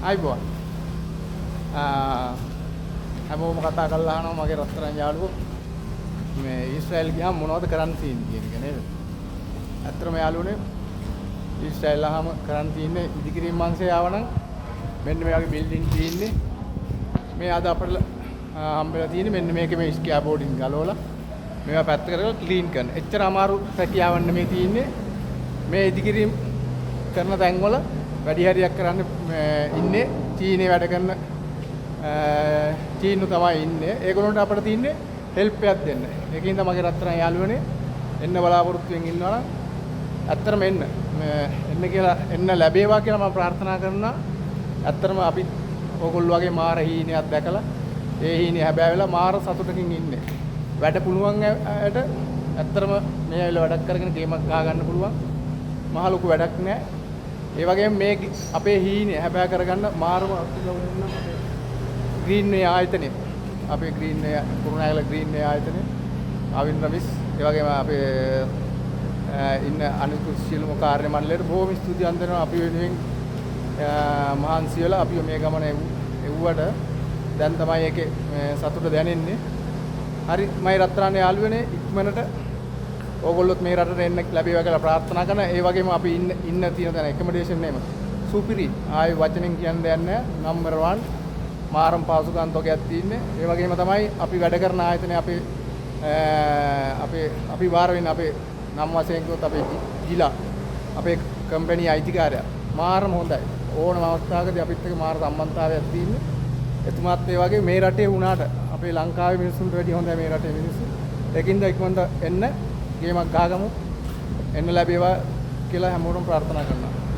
ආයිබෝන්. හැමෝම කතා කරලා අහනවා මගේ රත්තරන් යාළුවෝ මේ ඊශ්‍රායල් ගියාම මොනවද කරන්න තියෙන්නේ කියන එක නේද? ඇත්තටම යාළුවනේ ඊශ්‍රායල් ආවම කරන්න තියෙන්නේ ඉදිකිරීම මංශය ආවනම් මෙන්න මේ වගේ බිල්ඩින් තියෙන්නේ. මේ අද අපිට හම්බෙලා තියෙන්නේ මෙන්න මේකේ මේ ස්කැබෝඩින් ගලවලා මේවා පැත්ත කරලා ක්ලීන් කරන. එච්චර අමාරු රැකියාවක් නෙමෙයි තියෙන්නේ. මේ ඉදිකිරීම කරන තැන්වල වැඩි හරියක් කරන්න ඉන්නේ චීනේ වැඩ කරන චීනු තමයි ඉන්නේ. ඒගොල්ලන්ට අපිට තියෙන්නේ හෙල්ප් එකක් දෙන්න. ඒකින්ද මගේ රත්තරන් යාළුවනේ එන්න බලාපොරොත්තු වෙමින් ඉන්නවා නම් ඇත්තටම එන්න කියලා එන්න ලැබේවා කියලා මම ප්‍රාර්ථනා කරනවා. ඇත්තටම අපි ඕගොල්ලෝ වගේ මාර හීනයක් දැකලා ඒ හීනේ හැබෑ වෙලා මාර සතුටකින් ඉන්නේ. වැඩ පුළුවන් අයට ඇත්තටම මේ ඇවිල්ලා වැඩක් කරගෙන ගේමක් ගහ ගන්න පුළුවන්. මහ ලොකු වැඩක් නෑ. ඒ වගේම මේ අපේ හීනේ හැබෑ කරගන්න මාරම ග්‍රීන් වේ ආයතනය. අපේ ග්‍රීන් වේ කුරුණෑගල ග්‍රීන් වේ ආයතනය. ආවින් රමිස් ඒ වගේම අපේ ඉන්න අනිකුත් සියලුම කාර්ය මණ්ඩලයට බොහොම ස්තුතිවන්ත වෙනවා අපි වෙනුවෙන් මහන්සි වෙලා අපි මේ ගමන එව්වට දැන් තමයි ඒකේ සතුට දැනෙන්නේ. හරි මයි රත්තරන් යාළුවනේ ඉක්මනට ඕගොල්ලොත් මේ රටට එන්න ලැබේවා කියලා ප්‍රාර්ථනා කරන. ඒ වගේම අපි ඉන්න තියෙන තැන එකමඩේෂන් නේම සුපිරි ආයි වචනෙන් කියන්න දෙයක් නැහැ. නම්බර් 1 මාරම් පාසුකම් තෝගයක් තියෙන්නේ. ඒ වගේම තමයි අපි වැඩ කරන ආයතනයේ අපි වාර වෙන අපේ නම් වශයෙන් කිව්වොත් අපේ ජිලා අපේ කම්පැනි අයිතිකාරයා මාරම හොඳයි. ඕනම අවස්ථාවකදී අපිත් එක්ක මාර සම්බන්ධතාවයක් තියෙන්නේ. එතුමාත් ඒ වගේ මේ රටේ වුණාට අපේ ලංකාවේ මිනිස්සුන්ට වැඩිය හොඳයි මේ රටේ මිනිස්සු. ඒකින්ද ඉක්මනට එන්න ගේමක් ගහගමු. එන්න ලැබේවා කියලා හැමෝටම ප්‍රාර්ථනා කරනවා.